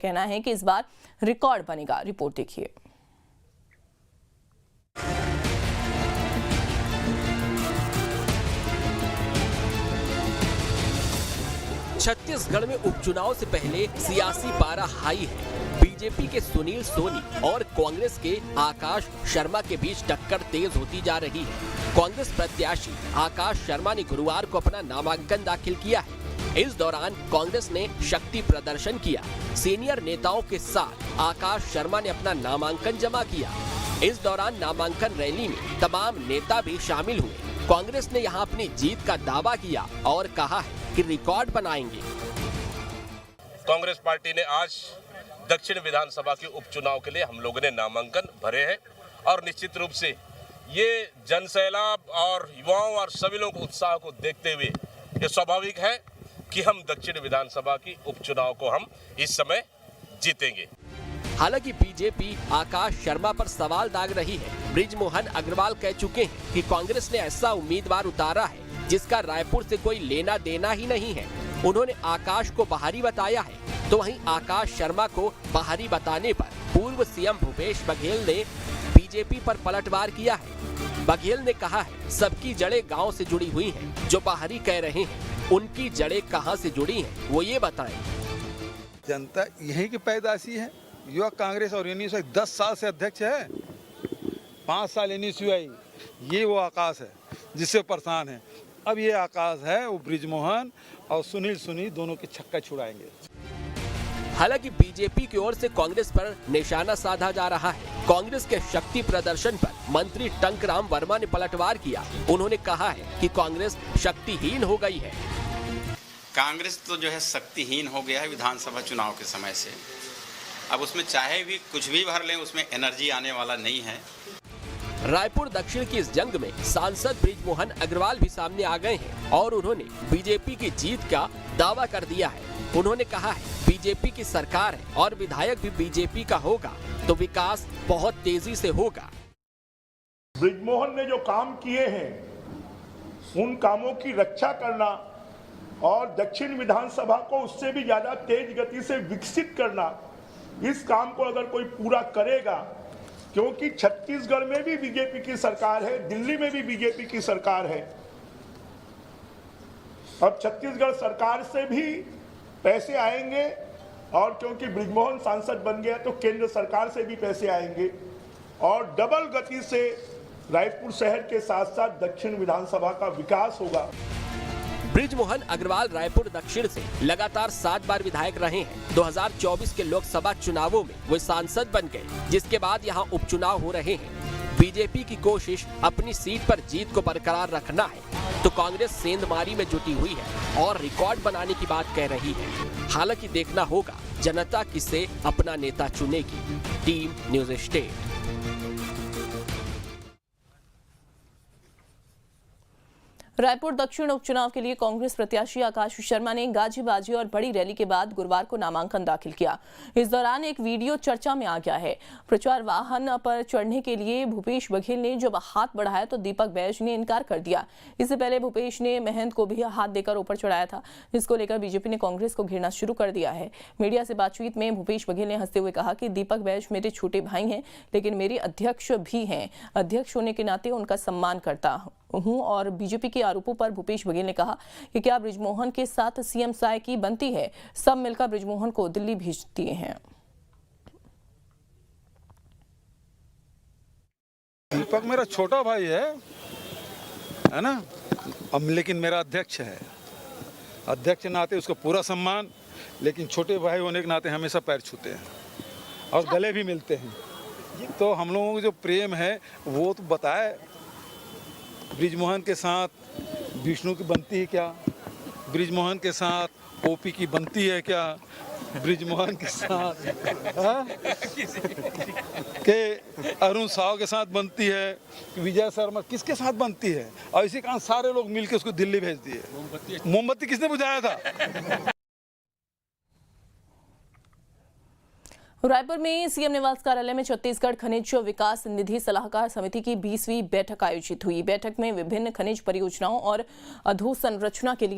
कहना है कि इस बार रिकॉर्ड बनेगा। रिपोर्ट देखिए। छत्तीसगढ़ में उपचुनाव से पहले सियासी पारा हाई है। बीजेपी के सुनील सोनी और कांग्रेस के आकाश शर्मा के बीच टक्कर तेज होती जा रही है। कांग्रेस प्रत्याशी आकाश शर्मा ने गुरुवार को अपना नामांकन दाखिल किया है। इस दौरान कांग्रेस ने शक्ति प्रदर्शन किया। सीनियर नेताओं के साथ आकाश शर्मा ने अपना नामांकन जमा किया। इस दौरान नामांकन रैली में तमाम नेता भी शामिल हुए। कांग्रेस ने यहां अपनी जीत का दावा किया और कहा है कि रिकॉर्ड बनाएंगे। कांग्रेस पार्टी ने आज दक्षिण विधानसभा के उपचुनाव के लिए हम लोगों ने नामांकन भरे हैं और निश्चित रूप से ये जनसैलाब और युवाओं और सभी लोग उत्साह को देखते हुए ये स्वाभाविक है कि हम दक्षिण विधानसभा की उपचुनाव को हम इस समय जीतेंगे। हालांकि बीजेपी आकाश शर्मा पर सवाल दाग रही है। बृजमोहन अग्रवाल कह चुके हैं कि कांग्रेस ने ऐसा उम्मीदवार उतारा है जिसका रायपुर से कोई लेना देना ही नहीं है। उन्होंने आकाश को बाहरी बताया है, तो वहीं आकाश शर्मा को बाहरी बताने पर पूर्व सीएम भूपेश बघेल ने बीजेपी पर पलटवार किया है। बघेल ने कहा है सबकी जड़ें गांव से जुड़ी हुई हैं। जो बाहरी कह रहे हैं उनकी जड़ें कहां से जुड़ी हैं वो ये बताएं। जनता यहीं की पैदाशी है। युवा कांग्रेस और एनएसयू 10 साल से अध्यक्ष है। 5 साल एनएसयू आई, ये वो आकाश है जिससे परेशान है। अब ये आकाश है वो बृजमोहन और सुनील सोनी दोनों के छक्का छुड़ाएंगे। हालांकि बीजेपी की ओर से कांग्रेस पर निशाना साधा जा रहा है। कांग्रेस के शक्ति प्रदर्शन पर मंत्री टंकराम वर्मा ने पलटवार किया। उन्होंने कहा है कि कांग्रेस शक्तिहीन हो गई है। कांग्रेस तो जो है शक्तिहीन हो गया है विधानसभा चुनाव के समय से। अब उसमें चाहे भी कुछ भी भर लें, उसमें एनर्जी आने वाला नहीं है। रायपुर दक्षिण की इस जंग में सांसद बृजमोहन अग्रवाल भी सामने आ गए हैं और उन्होंने बीजेपी की जीत का दावा कर दिया है। उन्होंने कहा है बीजेपी की सरकार है और विधायक भी बीजेपी का होगा तो विकास बहुत तेजी से होगा। बृजमोहन ने जो काम किए हैं उन कामों की रक्षा करना और दक्षिण विधानसभा को उससे भी ज्यादा तेज गति से विकसित करना, इस काम को अगर कोई पूरा करेगा, क्योंकि छत्तीसगढ़ में भी बीजेपी की सरकार है, दिल्ली में भी बीजेपी की सरकार है। अब छत्तीसगढ़ सरकार से भी पैसे आएंगे और क्योंकि बृजमोहन सांसद बन गया तो केंद्र सरकार से भी पैसे आएंगे और डबल गति से रायपुर शहर के साथ साथ दक्षिण विधानसभा का विकास होगा। बृजमोहन अग्रवाल रायपुर दक्षिण से लगातार 7 बार विधायक रहे हैं। 2024 के लोकसभा चुनावों में वे सांसद बन गए, जिसके बाद यहां उपचुनाव हो रहे हैं। बीजेपी की कोशिश अपनी सीट पर जीत को बरकरार रखना है, तो कांग्रेस सेंधमारी में जुटी हुई है और रिकॉर्ड बनाने की बात कह रही है। हालांकि देखना होगा जनता किसे अपना नेता चुनेगी। Team news state. रायपुर दक्षिण उपचुनाव के लिए कांग्रेस प्रत्याशी आकाश शर्मा ने गाजीबाजी और बड़ी रैली के बाद गुरुवार को नामांकन दाखिल किया। इस दौरान एक वीडियो चर्चा में आ गया है। प्रचार वाहन पर चढ़ने के लिए भूपेश बघेल ने जब हाथ बढ़ाया तो दीपक बैज ने इनकार कर दिया। इससे पहले भूपेश ने महंत को भी हाथ देकर ऊपर चढ़ाया था, जिसको लेकर बीजेपी ने कांग्रेस को घेरना शुरू कर दिया है। मीडिया से बातचीत में भूपेश बघेल ने हंसते हुए कहा कि दीपक बैज मेरे छोटे भाई हैं, लेकिन मेरे अध्यक्ष भी हैं। अध्यक्ष होने के नाते उनका सम्मान करता हूं। और बीजेपी के आरोपों पर भूपेश बघेल ने कहा कि क्या बृजमोहन के साथ सीएम साय की बनती है? सब मिलकर बृजमोहन को दिल्ली भेज दिए हैं। दीपक मेरा छोटा भाई है ना? अब लेकिन मेरा अध्यक्ष है। अध्यक्ष नाते उसको पूरा सम्मान, लेकिन छोटे भाई होने के नाते हमेशा पैर छूते हैं और गले भी मिलते हैं। तो हम लोगों का जो प्रेम है वो तो बताए। बृजमोहन के साथ विष्णु की बनती है क्या? बृजमोहन के साथ ओपी की बनती है क्या? बृजमोहन के साथ के अरुण साव के साथ बनती है, विजय शर्मा किसके साथ बनती है? और इसी कारण सारे लोग मिलकर उसको दिल्ली भेज दिए। मोमबत्ती किसने बुझाया था? रायपुर में सीएम निवास कार्यालय में छत्तीसगढ़ खनिज विकास निधि सलाहकार समिति की 20वीं बैठक आयोजित हुई। बैठक में विभिन्न खनिज परियोजनाओं और अधोसंरचना के लिए